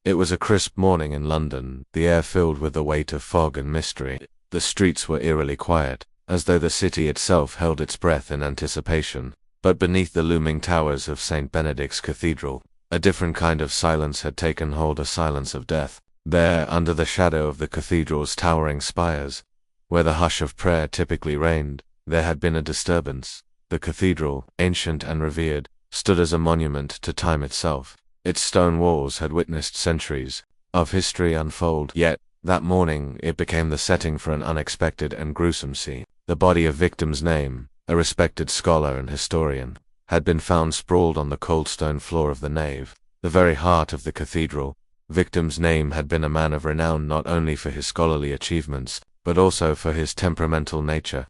It was a crisp morning in London, the air filled with the weight of fog and mystery. The streets were eerily quiet, as though the city itself held its breath in anticipation. But beneath the looming towers of St. Benedict's Cathedral, a different kind of silence had taken hold, a silence of death. There, under the shadow of the cathedral's towering spires, where the hush of prayer typically reigned, there had been a disturbance. The cathedral, ancient and revered, stood as a monument to time itself. Its stone walls had witnessed centuries of history unfold, yet, that morning, it became the setting for an unexpected and gruesome scene. The body of victim's name, a respected scholar and historian, had been found sprawled on the cold stone floor of the nave, the very heart of the cathedral. Victim's name had been a man of renown not only for his scholarly achievements, but also for his temperamental nature.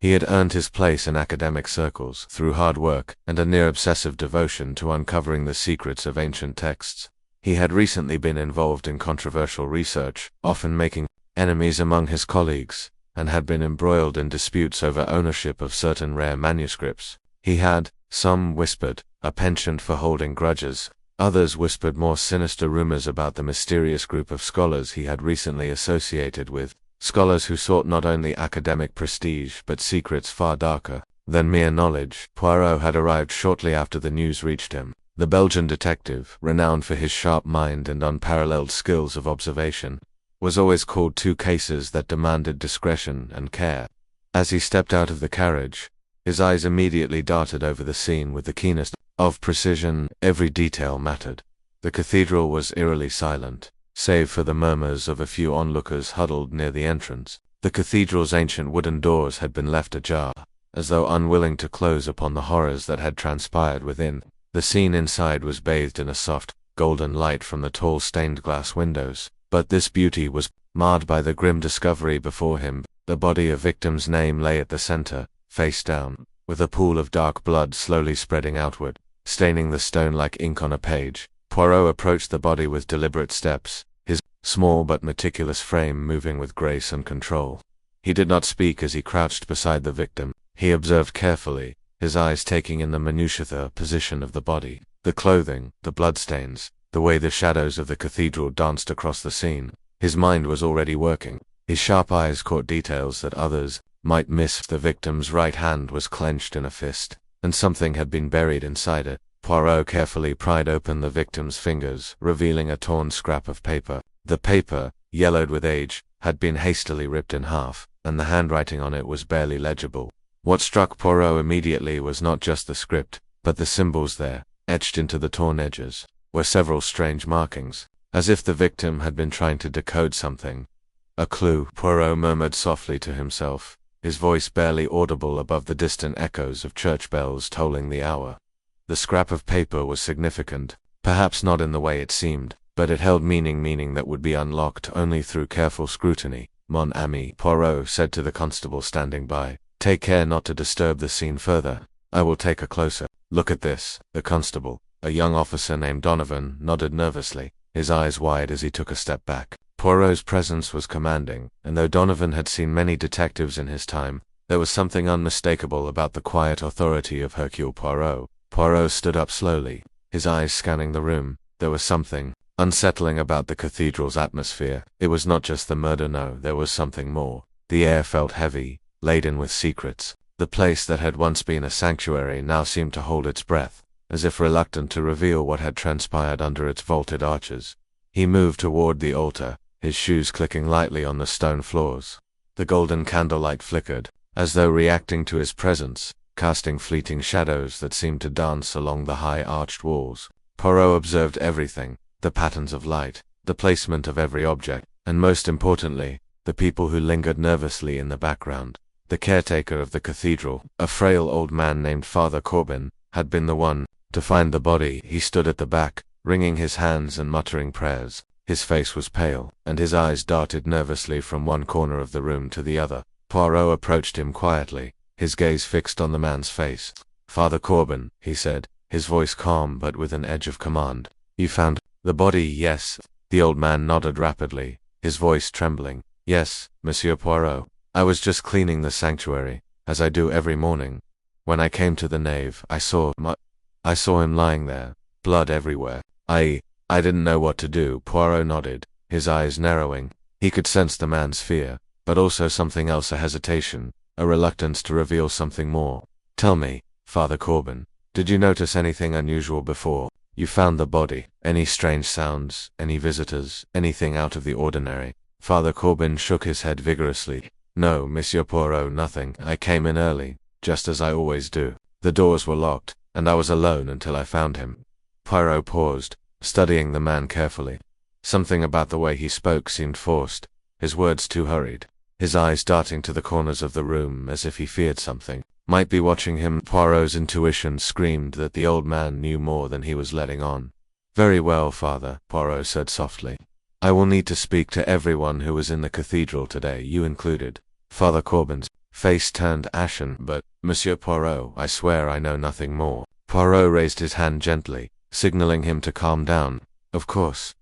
He had earned his place in academic circles through hard work and a near-obsessive devotion to uncovering the secrets of ancient texts. He had recently been involved in controversial research, often making enemies among his colleagues, and had been embroiled in disputes over ownership of certain rare manuscripts. He had, some whispered, a penchant for holding grudges. Others whispered more sinister rumors about the mysterious group of scholars he had recently associated with, scholars who sought not only academic prestige but secrets far darker than mere knowledge. Poirot had arrived shortly after the news reached him. The Belgian detective, renowned for his sharp mind and unparalleled skills of observation, was always called to cases that demanded discretion and care. As he stepped out of the carriage, his eyes immediately darted over the scene with the keenest of precision. Every detail mattered. The cathedral was eerily silent, save for the murmurs of a few onlookers huddled near the entrance. The cathedral's ancient wooden doors had been left ajar, as though unwilling to close upon the horrors that had transpired within. The scene inside was bathed in a soft, golden light from the tall stained-glass windows, but this beauty was marred by the grim discovery before him. The body of victim's name lay at the center, face down, with a pool of dark blood slowly spreading outward, staining the stone like ink on a page. Poirot approached the body with deliberate steps, his small but meticulous frame moving with grace and control. He did not speak as he crouched beside the victim. He observed carefully, his eyes taking in the minutiae position of the body, the clothing, the bloodstains, the way the shadows of the cathedral danced across the scene. His mind was already working. His sharp eyes caught details that others might miss. The victim's right hand was clenched in a fist, and something had been buried inside it. Poirot carefully pried open the victim's fingers, revealing a torn scrap of paper. The paper, yellowed with age, had been hastily ripped in half, and the handwriting on it was barely legible. What struck Poirot immediately was not just the script, but the symbols there, etched into the torn edges, were several strange markings, as if the victim had been trying to decode something. A clue, Poirot murmured softly to himself, his voice barely audible above the distant echoes of church bells tolling the hour. The scrap of paper was significant, perhaps not in the way it seemed, but it held meaning that would be unlocked only through careful scrutiny. Mon ami, Poirot said to the constable standing by, take care not to disturb the scene further. I will take a closer look at this. The constable, a young officer named Donovan, nodded nervously, his eyes wide as he took a step back. Poirot's presence was commanding, and though Donovan had seen many detectives in his time, there was something unmistakable about the quiet authority of Hercule Poirot. Poirot stood up slowly, his eyes scanning the room. There was something unsettling about the cathedral's atmosphere. It was not just the murder, no, there was something more. The air felt heavy, laden with secrets. The place that had once been a sanctuary now seemed to hold its breath, as if reluctant to reveal what had transpired under its vaulted arches. He moved toward the altar, his shoes clicking lightly on the stone floors. The golden candlelight flickered, as though reacting to his presence, casting fleeting shadows that seemed to dance along the high arched walls. Poirot observed everything, the patterns of light, the placement of every object, and most importantly, the people who lingered nervously in the background. The caretaker of the cathedral, a frail old man named Father Corbin, had been the one to find the body. He stood at the back, wringing his hands and muttering prayers. His face was pale, and his eyes darted nervously from one corner of the room to the other. Poirot approached him quietly, his gaze fixed on the man's face. Father Corbin, he said, his voice calm but with an edge of command. You found the body? Yes. The old man nodded rapidly, his voice trembling. Yes, Monsieur Poirot. I was just cleaning the sanctuary, as I do every morning. When I came to the nave, I saw him lying there, blood everywhere. I didn't know what to do. Poirot nodded, his eyes narrowing. He could sense the man's fear, but also something else, a hesitation, a reluctance to reveal something more. Tell me, Father Corbin, did you notice anything unusual before you found the body? Any strange sounds, any visitors, anything out of the ordinary? Father Corbin shook his head vigorously. No, Monsieur Poirot, nothing. I came in early, just as I always do. The doors were locked, and I was alone until I found him. Poirot paused, studying the man carefully. Something about the way he spoke seemed forced, his words too hurried, his eyes darting to the corners of the room as if he feared something might be watching him. Poirot's intuition screamed that the old man knew more than he was letting on. Very well, Father, Poirot said softly. I will need to speak to everyone who was in the cathedral today, you included. Father Corbin's face turned ashen. But, Monsieur Poirot, I swear I know nothing more. Poirot raised his hand gently, signaling him to calm down. Of course,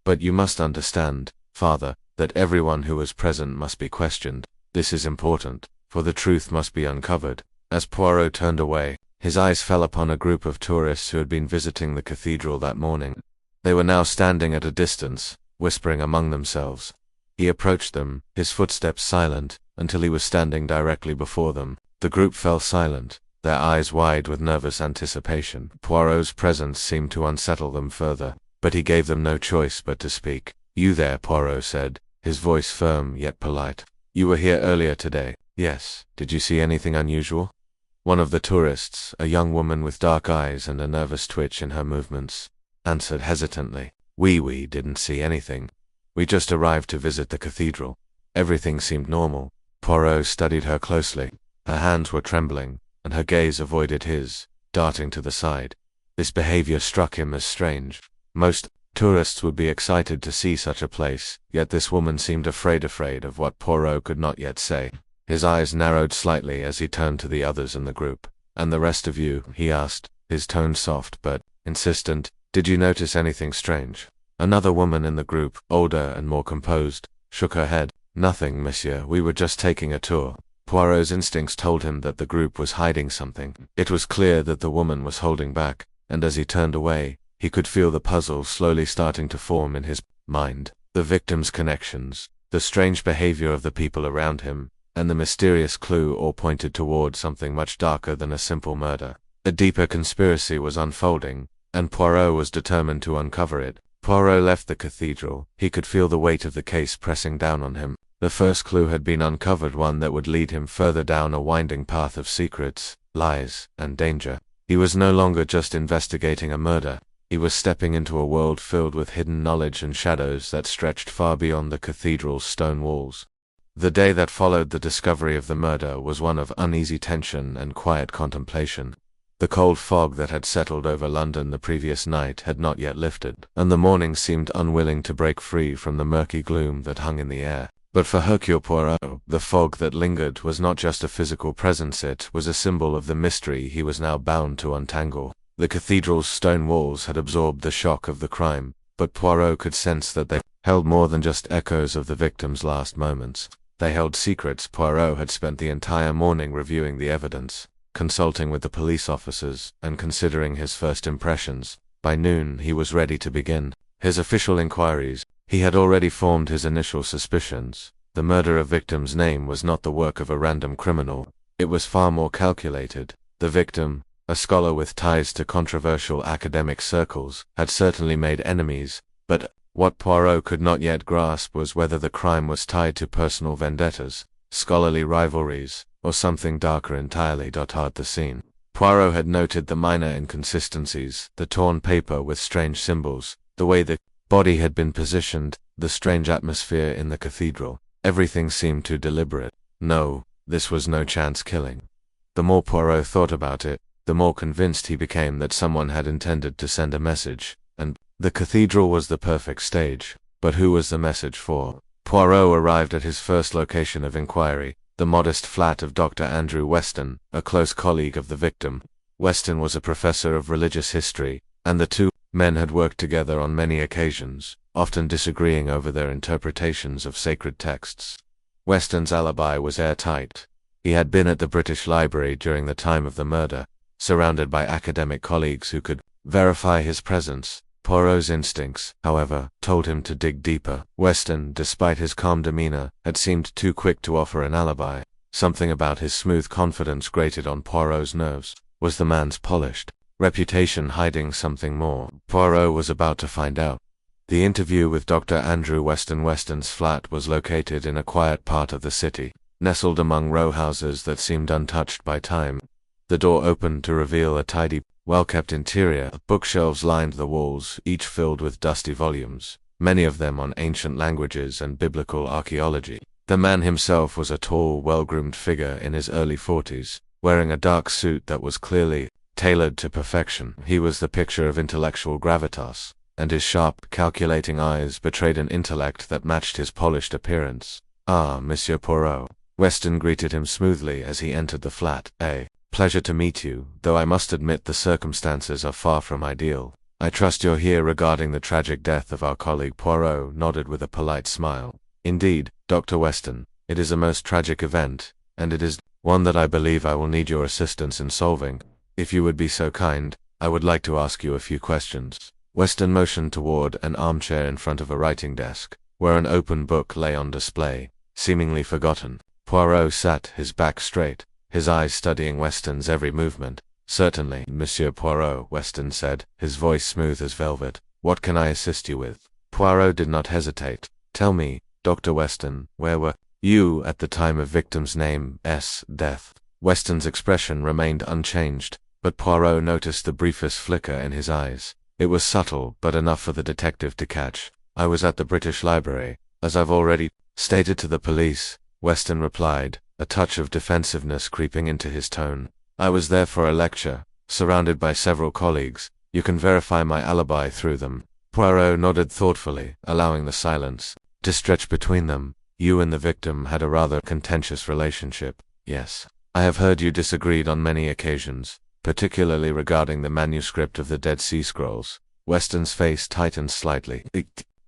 but you must understand, Father, that everyone who was present must be questioned. This is important, for the truth must be uncovered. As Poirot turned away, his eyes fell upon a group of tourists who had been visiting the cathedral that morning. They were now standing at a distance, whispering among themselves. He approached them, his footsteps silent, until he was standing directly before them. The group fell silent, their eyes wide with nervous anticipation. Poirot's presence seemed to unsettle them further, but he gave them no choice but to speak. You there, Poirot said, his voice firm yet polite. You were here earlier today. Yes. Did you see anything unusual? One of the tourists, a young woman with dark eyes and a nervous twitch in her movements, answered hesitantly. We didn't see anything. We just arrived to visit the cathedral. Everything seemed normal. Poirot studied her closely. Her hands were trembling, and her gaze avoided his, darting to the side. This behavior struck him as strange. Most tourists would be excited to see such a place, yet this woman seemed afraid of what Poirot could not yet say. His eyes narrowed slightly as he turned to the others in the group. And the rest of you, he asked, his tone soft but insistent. Did you notice anything strange? Another woman in the group, older and more composed, shook her head. Nothing, monsieur, we were just taking a tour. Poirot's instincts told him that the group was hiding something. It was clear that the woman was holding back, and as he turned away, he could feel the puzzle slowly starting to form in his mind. The victim's connections, the strange behavior of the people around him, and the mysterious clue all pointed toward something much darker than a simple murder. A deeper conspiracy was unfolding, and Poirot was determined to uncover it. Poirot left the cathedral. He could feel the weight of the case pressing down on him. The first clue had been uncovered, one that would lead him further down a winding path of secrets, lies, and danger. He was no longer just investigating a murder. He was stepping into a world filled with hidden knowledge and shadows that stretched far beyond the cathedral's stone walls. The day that followed the discovery of the murder was one of uneasy tension and quiet contemplation. The cold fog that had settled over London the previous night had not yet lifted, and the morning seemed unwilling to break free from the murky gloom that hung in the air. But for Hercule Poirot, the fog that lingered was not just a physical presence, it was a symbol of the mystery he was now bound to untangle. The cathedral's stone walls had absorbed the shock of the crime, but Poirot could sense that they held more than just echoes of the victim's last moments. They held secrets. Poirot had spent the entire morning reviewing the evidence, consulting with the police officers, and considering his first impressions. By noon, he was ready to begin his official inquiries. He had already formed his initial suspicions. The murder of victim's name was not the work of a random criminal. It was far more calculated. The victim, a scholar with ties to controversial academic circles, had certainly made enemies, but what Poirot could not yet grasp was whether the crime was tied to personal vendettas, scholarly rivalries, or something darker entirely. Hard the scene. Poirot had noted the minor inconsistencies, the torn paper with strange symbols, the way the body had been positioned, the strange atmosphere in the cathedral. Everything seemed too deliberate. No, this was no chance killing. The more Poirot thought about it, the more convinced he became that someone had intended to send a message, and the cathedral was the perfect stage. But who was the message for? Poirot arrived at his first location of inquiry, the modest flat of Dr. Andrew Weston, a close colleague of the victim. Weston was a professor of religious history, and the two men had worked together on many occasions, often disagreeing over their interpretations of sacred texts. Weston's alibi was airtight. He had been at the British Library during the time of the murder, surrounded by academic colleagues who could verify his presence. Poirot's instincts, however, told him to dig deeper. Weston, despite his calm demeanor, had seemed too quick to offer an alibi. Something about his smooth confidence grated on Poirot's nerves. Was the man's polished reputation hiding something more? Poirot was about to find out. The interview with Dr. Andrew Weston. Weston's flat was located in a quiet part of the city, nestled among row houses that seemed untouched by time. The door opened to reveal a tidy, well-kept interior. Bookshelves lined the walls, each filled with dusty volumes, many of them on ancient languages and biblical archaeology. The man himself was a tall, well-groomed figure in his early 40s, wearing a dark suit that was clearly tailored to perfection. He was the picture of intellectual gravitas, and his sharp, calculating eyes betrayed an intellect that matched his polished appearance. "Ah, Monsieur Poirot." Weston greeted him smoothly as he entered the flat. "Pleasure to meet you, though I must admit the circumstances are far from ideal. I trust you're here regarding the tragic death of our colleague." Poirot nodded with a polite smile. "Indeed, Dr. Weston, it is a most tragic event, and it is one that I believe I will need your assistance in solving. If you would be so kind, I would like to ask you a few questions." Weston motioned toward an armchair in front of a writing desk, where an open book lay on display, seemingly forgotten. Poirot sat, his back straight, his eyes studying Weston's every movement. "Certainly, Monsieur Poirot," Weston said, his voice smooth as velvet. "What can I assist you with?" Poirot did not hesitate. "Tell me, Dr. Weston, where were you at the time of victim's name's death?" Weston's expression remained unchanged, but Poirot noticed the briefest flicker in his eyes. It was subtle, but enough for the detective to catch. "I was at the British Library, as I've already stated to the police," Weston replied, a touch of defensiveness creeping into his tone. "I was there for a lecture, surrounded by several colleagues. You can verify my alibi through them." Poirot nodded thoughtfully, allowing the silence to stretch between them. "You and the victim had a rather contentious relationship." "Yes. I have heard you disagreed on many occasions, particularly regarding the manuscript of the Dead Sea Scrolls." Weston's face tightened slightly. He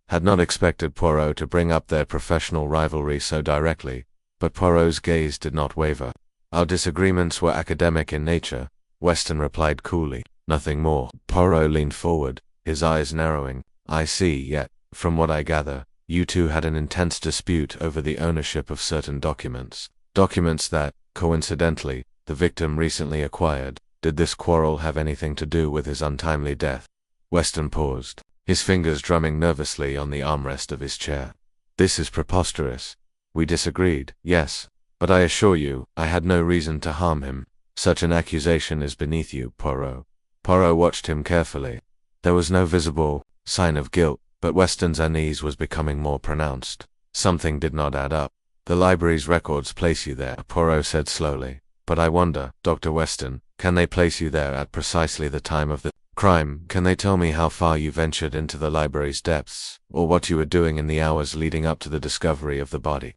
had not expected Poirot to bring up their professional rivalry so directly, but Poirot's gaze did not waver. "Our disagreements were academic in nature," Weston replied coolly. "Nothing more." Poirot leaned forward, his eyes narrowing. "I see, yet, from what I gather, you two had an intense dispute over the ownership of certain documents. Documents that, coincidentally, the victim recently acquired. Did this quarrel have anything to do with his untimely death?" Weston paused, his fingers drumming nervously on the armrest of his chair. "This is preposterous. We disagreed, yes, but I assure you, I had no reason to harm him. Such an accusation is beneath you, Poirot." Poirot watched him carefully. There was no visible sign of guilt, but Weston's unease was becoming more pronounced. Something did not add up. "The library's records place you there," Poirot said slowly. "But I wonder, Dr. Weston, can they place you there at precisely the time of the crime? Can they tell me how far you ventured into the library's depths, or what you were doing in the hours leading up to the discovery of the body?"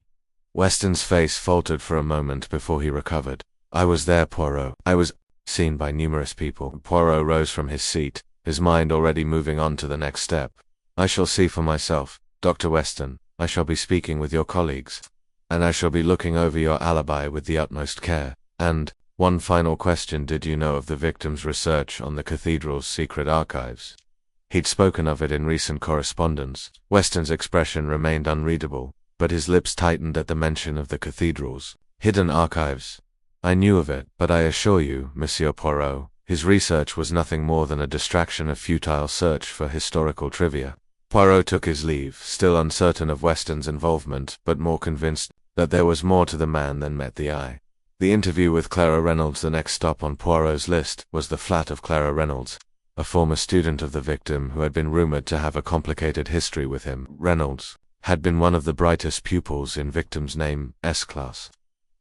Weston's face faltered for a moment before he recovered. "I was there, Poirot. I was seen by numerous people." Poirot rose from his seat, his mind already moving on to the next step. "I shall see for myself, Dr. Weston. I shall be speaking with your colleagues, and I shall be looking over your alibi with the utmost care. And one final question: did you know of the victim's research on the Cathedral's secret archives?" He'd spoken of it in recent correspondence. Weston's expression remained unreadable, but his lips tightened at the mention of the Cathedral's hidden archives. "I knew of it, but I assure you, Monsieur Poirot, his research was nothing more than a distraction, a futile search for historical trivia." Poirot took his leave, still uncertain of Weston's involvement, but more convinced that there was more to the man than met the eye. The interview with Clara Reynolds. The next stop on Poirot's list was the flat of Clara Reynolds, a former student of the victim who had been rumored to have a complicated history with him. Reynolds had been one of the brightest pupils in victim's name's class,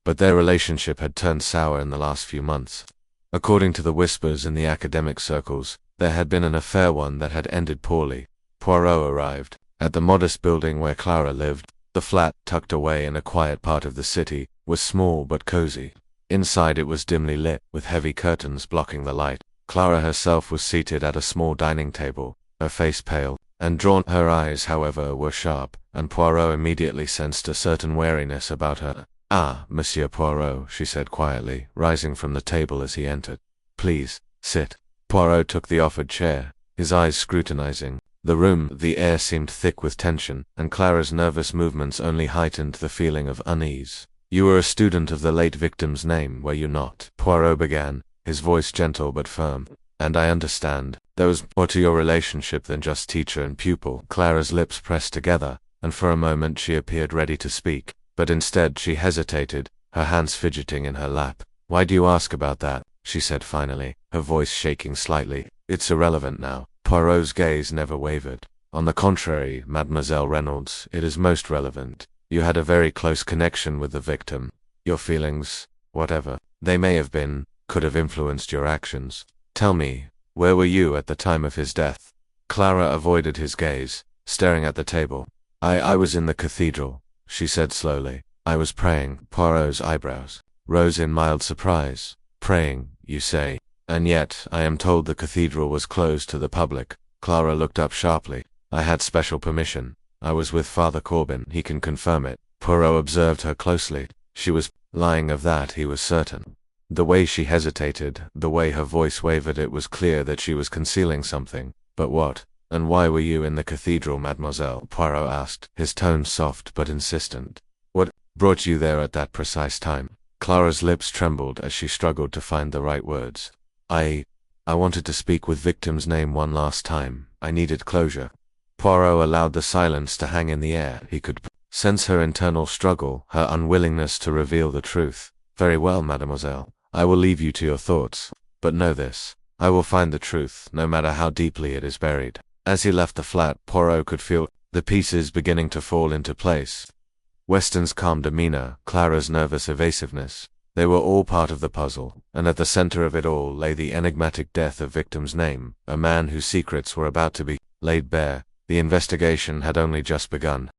but their relationship had turned sour in the last few months. According to the whispers in the academic circles, there had been an affair, one that had ended poorly. Poirot arrived at the modest building where Clara lived. The flat, tucked away in a quiet part of the city, was small but cozy. Inside it was dimly lit, with heavy curtains blocking the light. Clara herself was seated at a small dining table, her face pale and drawn. Her eyes, however, were sharp, and Poirot immediately sensed a certain wariness about her. "Ah, Monsieur Poirot," she said quietly, rising from the table as he entered. "Please, sit." Poirot took the offered chair, his eyes scrutinizing the room. The air seemed thick with tension, and Clara's nervous movements only heightened the feeling of unease. "You were a student of the late victim's name, were you not?" Poirot began, his voice gentle but firm. "And I understand there was more to your relationship than just teacher and pupil." Clara's lips pressed together, and for a moment she appeared ready to speak, but instead she hesitated, her hands fidgeting in her lap. "Why do you ask about that?" she said finally, her voice shaking slightly. "It's irrelevant now." Poirot's gaze never wavered. "On the contrary, Mademoiselle Reynolds, it is most relevant. You had a very close connection with the victim. Your feelings, whatever they may have been, could have influenced your actions. Tell me, where were you at the time of his death?" Clara avoided his gaze, staring at the table. I was in the cathedral," she said slowly. "I was praying." Poirot's eyebrows rose in mild surprise. "Praying, you say? And yet, I am told the cathedral was closed to the public." Clara looked up sharply. "I had special permission. I was with Father Corbin, he can confirm it." Poirot observed her closely. She was lying, of that he was certain. The way she hesitated, the way her voice wavered, it was clear that she was concealing something. "But what? And why were you in the cathedral, mademoiselle?" Poirot asked, his tone soft but insistent. "What brought you there at that precise time?" Clara's lips trembled as she struggled to find the right words. I wanted to speak with victim's name one last time. I needed closure." Poirot allowed the silence to hang in the air. He could sense her internal struggle, her unwillingness to reveal the truth. "Very well, mademoiselle. I will leave you to your thoughts. But know this. I will find the truth, no matter how deeply it is buried." As he left the flat, Poirot could feel the pieces beginning to fall into place. Weston's calm demeanor, Clara's nervous evasiveness, they were all part of the puzzle, and at the center of it all lay the enigmatic death of victim's name, a man whose secrets were about to be laid bare. The investigation had only just begun.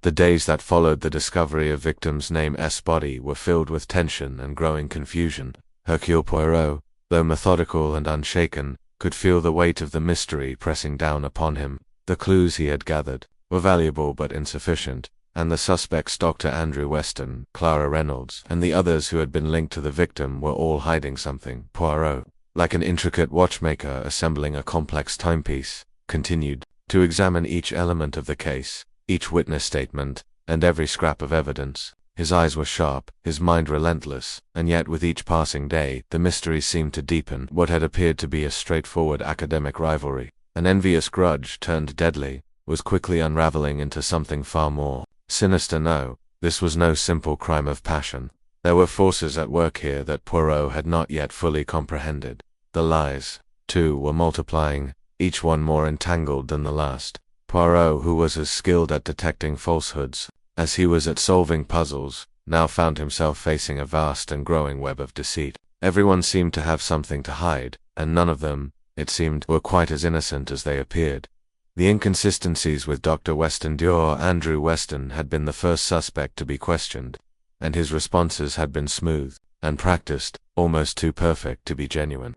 The days that followed the discovery of victim's name's body were filled with tension and growing confusion. Hercule Poirot, though methodical and unshaken, could feel the weight of the mystery pressing down upon him. The clues he had gathered were valuable but insufficient, and the suspects, Dr. Andrew Weston, Clara Reynolds, and the others who had been linked to the victim, were all hiding something. Poirot, like an intricate watchmaker assembling a complex timepiece, continued to examine each element of the case, each witness statement, and every scrap of evidence. His eyes were sharp, his mind relentless, and yet with each passing day, the mystery seemed to deepen. What had appeared to be a straightforward academic rivalry, an envious grudge turned deadly, was quickly unraveling into something far more sinister. No, this was no simple crime of passion. There were forces at work here that Poirot had not yet fully comprehended. The lies, too, were multiplying, each one more entangled than the last. Poirot, who was as skilled at detecting falsehoods as he was at solving puzzles, now found himself facing a vast and growing web of deceit. Everyone seemed to have something to hide, and none of them, it seemed, were quite as innocent as they appeared. The inconsistencies with Dr. Weston, Andrew Weston, had been the first suspect to be questioned, and his responses had been smooth and practiced, almost too perfect to be genuine.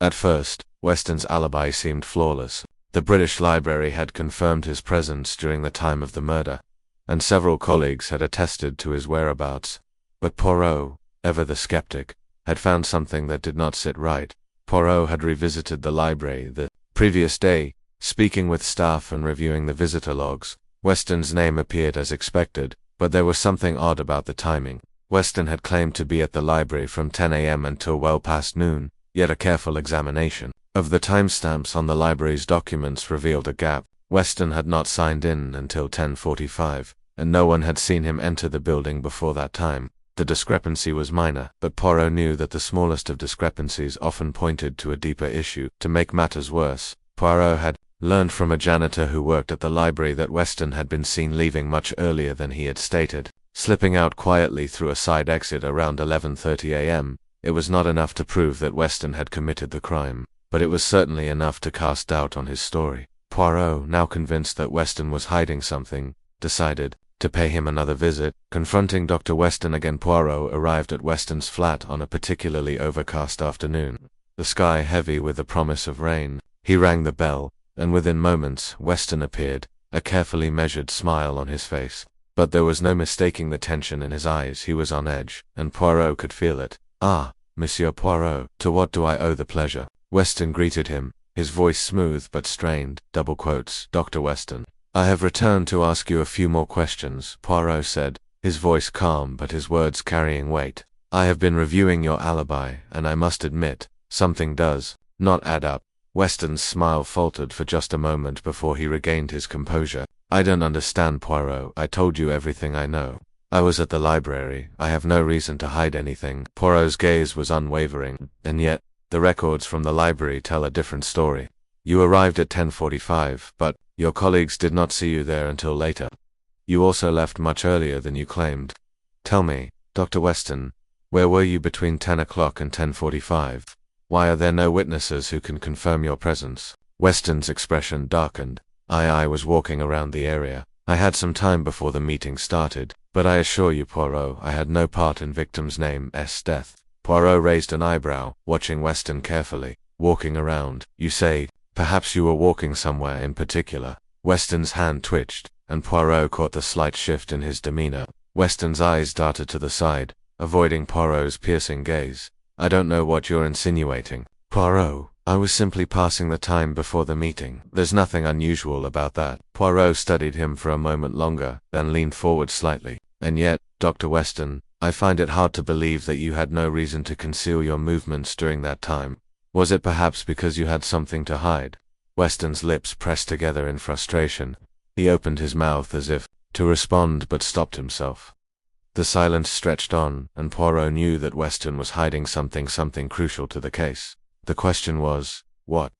At first, Weston's alibi seemed flawless. The British Library had confirmed his presence during the time of the murder, and several colleagues had attested to his whereabouts. But Poirot, ever the skeptic, had found something that did not sit right. Poirot had revisited the library the previous day, speaking with staff and reviewing the visitor logs. Weston's name appeared as expected, but there was something odd about the timing. Weston had claimed to be at the library from 10 a.m. until well past noon, yet a careful examination of the timestamps on the library's documents revealed a gap. Weston had not signed in until 10:45, and no one had seen him enter the building before that time. The discrepancy was minor, but Poirot knew that the smallest of discrepancies often pointed to a deeper issue. To make matters worse, Poirot had learned from a janitor who worked at the library that Weston had been seen leaving much earlier than he had stated, slipping out quietly through a side exit around 11:30 a.m. It was not enough to prove that Weston had committed the crime, but it was certainly enough to cast doubt on his story. Poirot, now convinced that Weston was hiding something, decided to pay him another visit. Confronting Dr. Weston again, Poirot arrived at Weston's flat on a particularly overcast afternoon, the sky heavy with the promise of rain. He rang the bell, and within moments Weston appeared, a carefully measured smile on his face. But there was no mistaking the tension in his eyes. He was on edge, and Poirot could feel it. "Ah, Monsieur Poirot, to what do I owe the pleasure?" Weston greeted him, his voice smooth but strained, double quotes, Dr. Weston. I have returned to ask you a few more questions, Poirot said, his voice calm but his words carrying weight. I have been reviewing your alibi, and I must admit, something does not add up. Weston's smile faltered for just a moment before he regained his composure. I don't understand, Poirot. I told you everything I know. I was at the library. I have no reason to hide anything. Poirot's gaze was unwavering, and yet, the records from the library tell a different story. You arrived at 10:45, but your colleagues did not see you there until later. You also left much earlier than you claimed. Tell me, Dr. Weston, where were you between 10 o'clock and 10:45? Why are there no witnesses who can confirm your presence? Weston's expression darkened. I was walking around the area. I had some time before the meeting started, but I assure you, Poirot, I had no part in victim's name's death. Poirot raised an eyebrow, watching Weston carefully. Walking around, you say? Perhaps you were walking somewhere in particular. Weston's hand twitched, and Poirot caught the slight shift in his demeanor. Weston's eyes darted to the side, avoiding Poirot's piercing gaze. I don't know what you're insinuating. Poirot, I was simply passing the time before the meeting. There's nothing unusual about that. Poirot studied him for a moment longer, then leaned forward slightly. And yet, Dr. Weston, I find it hard to believe that you had no reason to conceal your movements during that time. Was it perhaps because you had something to hide? Weston's lips pressed together in frustration. He opened his mouth as if to respond but stopped himself. The silence stretched on, and Poirot knew that Weston was hiding something crucial to the case. The question was, what?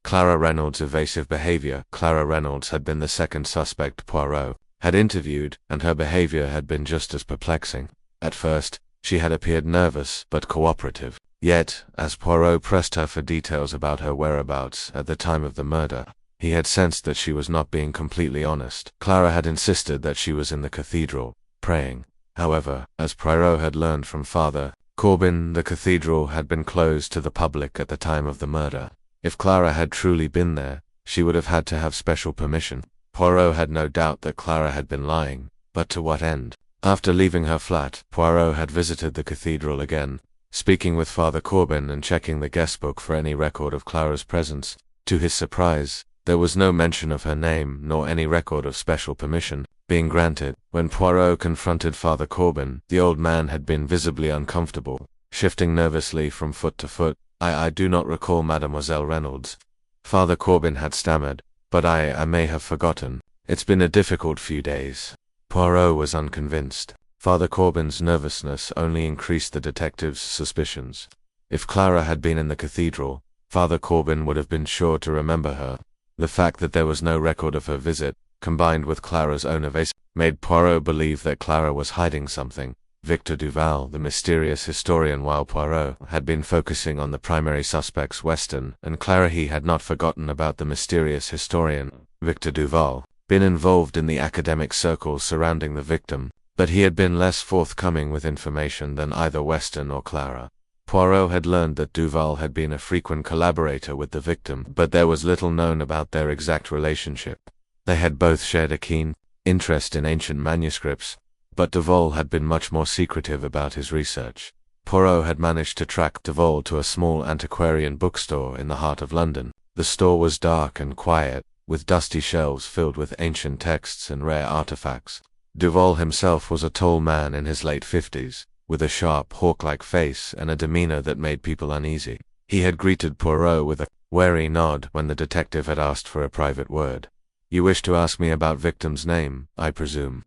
Clara Reynolds' evasive behavior. Clara Reynolds had been the second suspect Poirot had interviewed, and her behavior had been just as perplexing. At first, she had appeared nervous but cooperative. Yet, as Poirot pressed her for details about her whereabouts at the time of the murder, he had sensed that she was not being completely honest. Clara had insisted that she was in the cathedral, praying. However, as Poirot had learned from Father Corbin, the cathedral had been closed to the public at the time of the murder. If Clara had truly been there, she would have had to have special permission. Poirot had no doubt that Clara had been lying, but to what end? After leaving her flat, Poirot had visited the cathedral again, speaking with Father Corbin and checking the guest book for any record of Clara's presence. To his surprise, there was no mention of her name nor any record of special permission being granted. When Poirot confronted Father Corbin, the old man had been visibly uncomfortable, shifting nervously from foot to foot. I do not recall Mademoiselle Reynolds. Father Corbin had stammered, but I may have forgotten. It's been a difficult few days. Poirot was unconvinced. Father Corbin's nervousness only increased the detective's suspicions. If Clara had been in the cathedral, Father Corbin would have been sure to remember her. The fact that there was no record of her visit, combined with Clara's own evasiveness, made Poirot believe that Clara was hiding something. Victor Duval, the mysterious historian, while Poirot had been focusing on the primary suspects Weston and Clara, he had not forgotten about the mysterious historian, Victor Duval, been involved in the academic circles surrounding the victim, but he had been less forthcoming with information than either Weston or Clara. Poirot had learned that Duval had been a frequent collaborator with the victim, but there was little known about their exact relationship. They had both shared a keen interest in ancient manuscripts, but Duval had been much more secretive about his research. Poirot had managed to track Duval to a small antiquarian bookstore in the heart of London. The store was dark and quiet, with dusty shelves filled with ancient texts and rare artifacts. Duval himself was a tall man in his late 50s, with a sharp, hawk-like face and a demeanor that made people uneasy. He had greeted Poirot with a wary nod when the detective had asked for a private word. "You wish to ask me about victim's name, I presume?"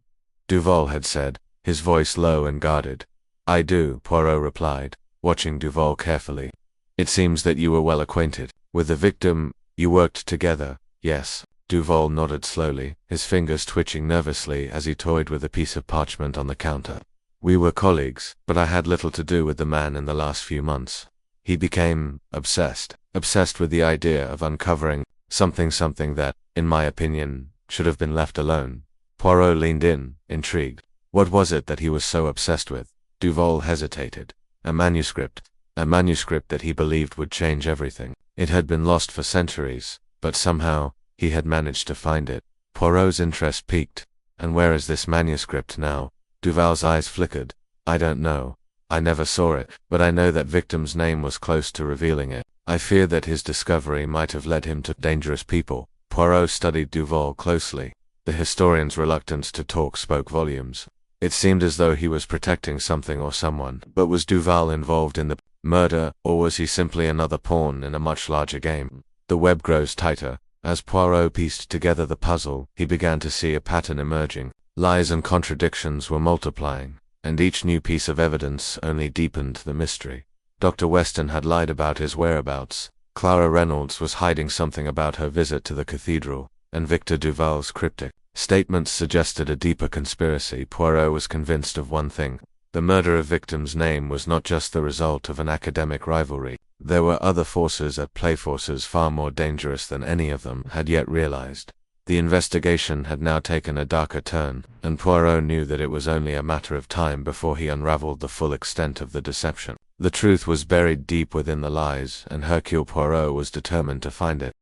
Duval had said, his voice low and guarded. "I do," Poirot replied, watching Duval carefully. "It seems that you were well acquainted with the victim. You worked together, yes?" Duval nodded slowly, his fingers twitching nervously as he toyed with a piece of parchment on the counter. "We were colleagues, but I had little to do with the man in the last few months. He became obsessed with the idea of uncovering something that, in my opinion, should have been left alone." Poirot leaned in, intrigued. What was it that he was so obsessed with? Duval hesitated. A manuscript that he believed would change everything. It had been lost for centuries, but somehow, he had managed to find it. Poirot's interest piqued. "And where is this manuscript now?" Duval's eyes flickered. "I don't know. I never saw it, but I know that victim's name was close to revealing it. I fear that his discovery might have led him to dangerous people. Poirot studied Duval closely. The historian's reluctance to talk spoke volumes. It seemed as though he was protecting something or someone. But was Duval involved in the murder, or was he simply another pawn in a much larger game? The web grows tighter. As Poirot pieced together the puzzle, he began to see a pattern emerging. Lies and contradictions were multiplying, and each new piece of evidence only deepened the mystery. Dr. Weston had lied about his whereabouts. Clara Reynolds was hiding something about her visit to the cathedral, and Victor Duval's cryptic statements suggested a deeper conspiracy. Poirot was convinced of one thing. The murder of victim's name was not just the result of an academic rivalry. There were other forces at play, forces far more dangerous than any of them had yet realized. The investigation had now taken a darker turn, and Poirot knew that it was only a matter of time before he unraveled the full extent of the deception. The truth was buried deep within the lies, and Hercule Poirot was determined to find it.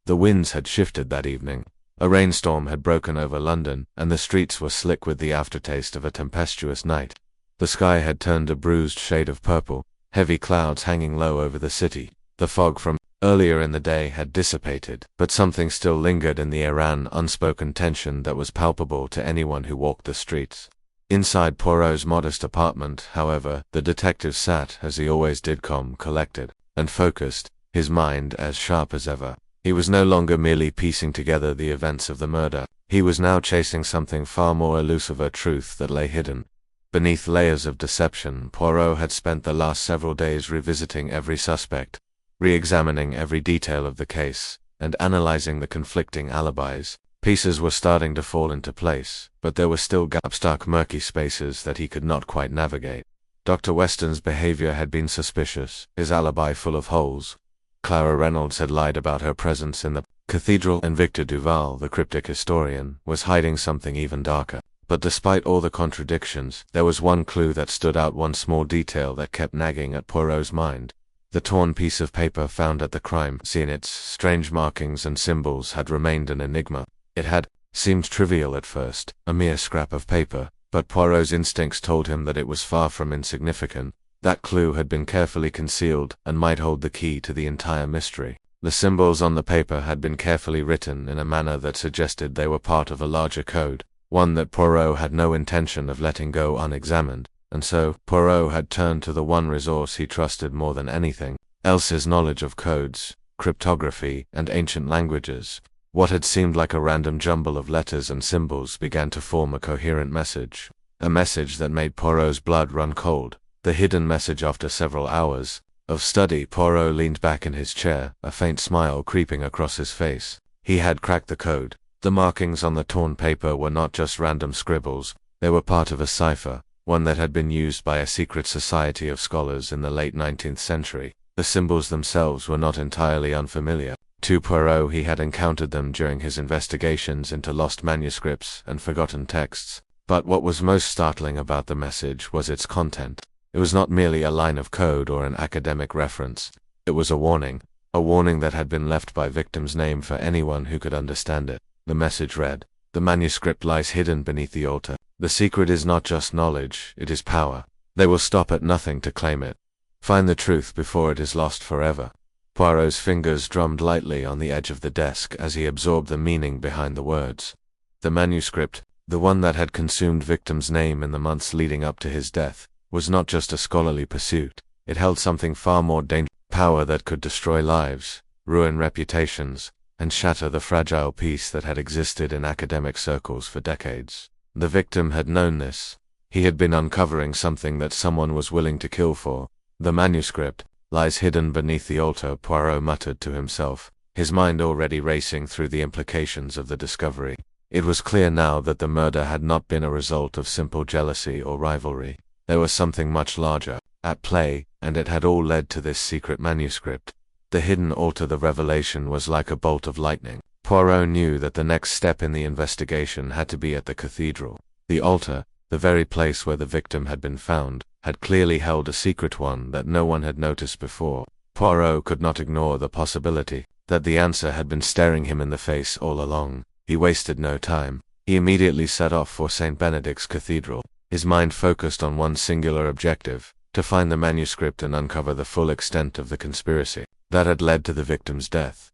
The winds had shifted that evening. A rainstorm had broken over London, and the streets were slick with the aftertaste of a tempestuous night. The sky had turned a bruised shade of purple, heavy clouds hanging low over the city. The fog from earlier in the day had dissipated, but something still lingered in the air, an unspoken tension that was palpable to anyone who walked the streets. Inside Poirot's modest apartment, however, the detective sat, as he always did, calm, collected, and focused, his mind as sharp as ever. He was no longer merely piecing together the events of the murder. He was now chasing something far more elusive, a truth that lay hidden beneath layers of deception. Poirot had spent the last several days revisiting every suspect, re-examining every detail of the case, and analyzing the conflicting alibis. Pieces were starting to fall into place, but there were still gaps, dark, murky spaces that he could not quite navigate. Dr. Weston's behavior had been suspicious, his alibi full of holes. Clara Reynolds had lied about her presence in the cathedral, and Victor Duval, the cryptic historian, was hiding something even darker. But despite all the contradictions, there was one clue that stood out, one small detail that kept nagging at Poirot's mind. The torn piece of paper found at the crime scene, its strange markings and symbols had remained an enigma. It had seemed trivial at first, a mere scrap of paper, but Poirot's instincts told him that it was far from insignificant. That clue had been carefully concealed and might hold the key to the entire mystery. The symbols on the paper had been carefully written in a manner that suggested they were part of a larger code, one that Poirot had no intention of letting go unexamined. And so, Poirot had turned to the one resource he trusted more than anything else: his knowledge of codes, cryptography, and ancient languages. What had seemed like a random jumble of letters and symbols began to form a coherent message. A message that made Poirot's blood run cold. The hidden message. After several hours of study, Poirot leaned back in his chair, a faint smile creeping across his face. He had cracked the code. The markings on the torn paper were not just random scribbles. They were part of a cipher, one that had been used by a secret society of scholars in the late 19th century. The symbols themselves were not entirely unfamiliar to Poirot. He had encountered them during his investigations into lost manuscripts and forgotten texts. But what was most startling about the message was its content. It was not merely a line of code or an academic reference. It was a warning that had been left by victim's name for anyone who could understand it. The message read, "The manuscript lies hidden beneath the altar. The secret is not just knowledge, it is power. They will stop at nothing to claim it. Find the truth before it is lost forever." Poirot's fingers drummed lightly on the edge of the desk as he absorbed the meaning behind the words. The manuscript, the one that had consumed victim's name in the months leading up to his death, was not just a scholarly pursuit. It held something far more dangerous: power that could destroy lives, ruin reputations, and shatter the fragile peace that had existed in academic circles for decades. The victim had known this. He had been uncovering something that someone was willing to kill for. "The manuscript lies hidden beneath the altar," Poirot muttered to himself, his mind already racing through the implications of the discovery. It was clear now that the murder had not been a result of simple jealousy or rivalry. There was something much larger at play, and it had all led to this secret manuscript. The hidden altar. The revelation was like a bolt of lightning. Poirot knew that the next step in the investigation had to be at the cathedral. The altar, the very place where the victim had been found, had clearly held a secret, one that no one had noticed before. Poirot could not ignore the possibility that the answer had been staring him in the face all along. He wasted no time. He immediately set off for St. Benedict's Cathedral, his mind focused on one singular objective: to find the manuscript and uncover the full extent of the conspiracy. that had led to the victim's death.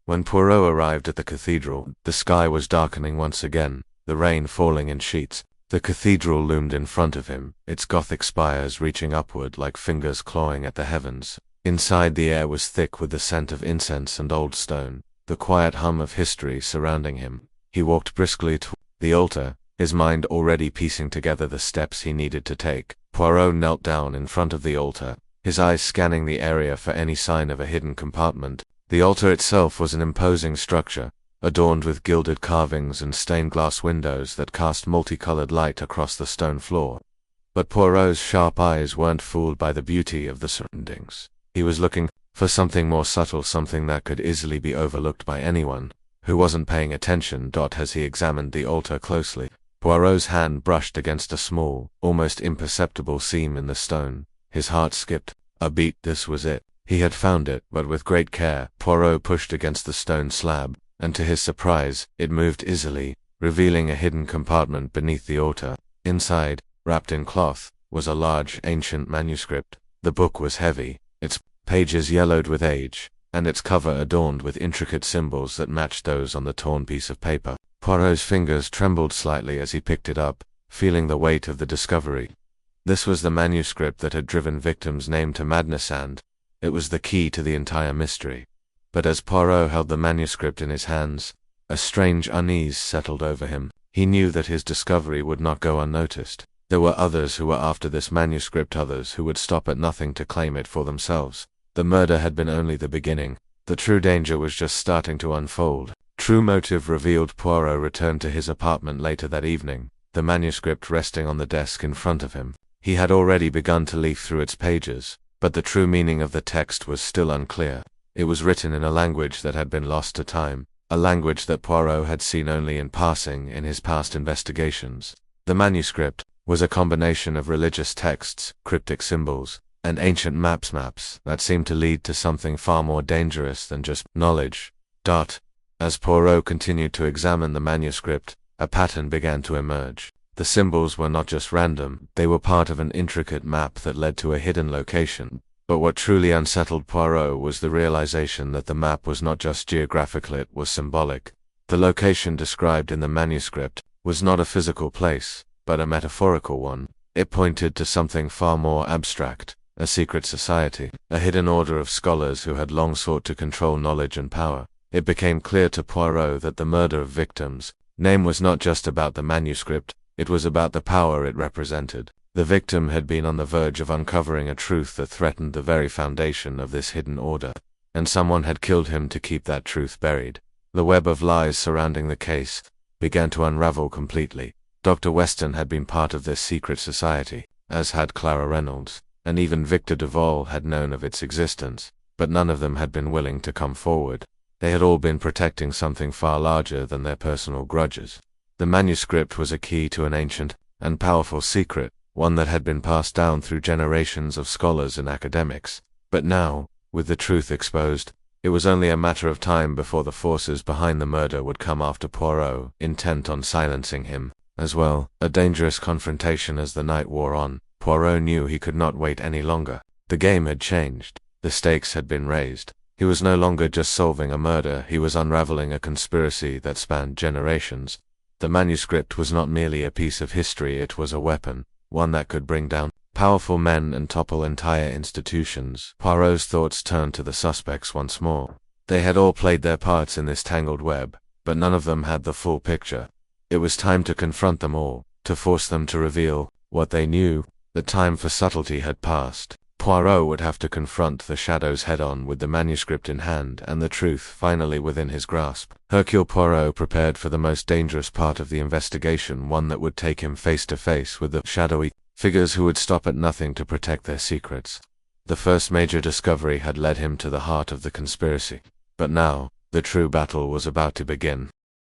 When Poirot arrived at the cathedral, the sky was darkening once again, the rain falling in sheets. The cathedral loomed in front of him, its Gothic spires reaching upward like fingers clawing at the heavens. Inside, the air was thick with the scent of incense and old stone, the quiet hum of history surrounding him. He walked briskly toward the altar, his mind already piecing together the steps he needed to take. Poirot knelt down in front of the altar, his eyes scanning the area for any sign of a hidden compartment. The altar itself was an imposing structure, adorned with gilded carvings and stained glass windows that cast multicolored light across the stone floor. But Poirot's sharp eyes weren't fooled by the beauty of the surroundings. He was looking for something more subtle, something that could easily be overlooked by anyone who wasn't paying attention. As he examined the altar closely, Poirot's hand brushed against a small, almost imperceptible seam in the stone. His heart skipped a beat. This was it. He had found it, but with great care, Poirot pushed against the stone slab, and to his surprise, it moved easily, revealing a hidden compartment beneath the altar. Inside, wrapped in cloth, was a large, ancient manuscript. The book was heavy, its pages yellowed with age, and its cover adorned with intricate symbols that matched those on the torn piece of paper. Poirot's fingers trembled slightly as he picked it up, feeling the weight of the discovery. This was the manuscript that had driven victim's name to madness, and it was the key to the entire mystery. But as Poirot held the manuscript in his hands, a strange unease settled over him. He knew that his discovery would not go unnoticed. There were others who were after this manuscript, others who would stop at nothing to claim it for themselves. The murder had been only the beginning. The true danger was just starting to unfold. True motive revealed. Poirot returned to his apartment later that evening, the manuscript resting on the desk in front of him. He had already begun to leaf through its pages, but the true meaning of the text was still unclear. It was written in a language that had been lost to time, a language that Poirot had seen only in passing in his past investigations. The manuscript was a combination of religious texts, cryptic symbols, and ancient maps that seemed to lead to something far more dangerous than just knowledge. As Poirot continued to examine the manuscript, a pattern began to emerge. The symbols were not just random, they were part of an intricate map that led to a hidden location. But what truly unsettled Poirot was the realization that the map was not just geographical, it was symbolic. The location described in the manuscript was not a physical place, but a metaphorical one. It pointed to something far more abstract, a secret society, a hidden order of scholars who had long sought to control knowledge and power. It became clear to Poirot that the murder of victim's name was not just about the manuscript, it was about the power it represented. The victim had been on the verge of uncovering a truth that threatened the very foundation of this hidden order, and someone had killed him to keep that truth buried. The web of lies surrounding the case began to unravel completely. Dr. Weston had been part of this secret society, as had Clara Reynolds, and even Victor Duval had known of its existence, but none of them had been willing to come forward. They had all been protecting something far larger than their personal grudges. The manuscript was a key to an ancient and powerful secret, one that had been passed down through generations of scholars and academics. But now, with the truth exposed, it was only a matter of time before the forces behind the murder would come after Poirot, intent on silencing him as well. A dangerous confrontation as the night wore on. Poirot knew he could not wait any longer. The game had changed. The stakes had been raised. He was no longer just solving a murder, he was unraveling a conspiracy that spanned generations. The manuscript was not merely a piece of history, it was a weapon, one that could bring down powerful men and topple entire institutions. Poirot's thoughts turned to the suspects once more. They had all played their parts in this tangled web, but none of them had the full picture. It was time to confront them all, to force them to reveal what they knew. The time for subtlety had passed. Poirot would have to confront the shadows head-on, with the manuscript in hand and the truth finally within his grasp. Hercule Poirot prepared for the most dangerous part of the investigation, one that would take him face to face with the shadowy figures who would stop at nothing to protect their secrets. The first major discovery had led him to the heart of the conspiracy. But now, the true battle was about to begin.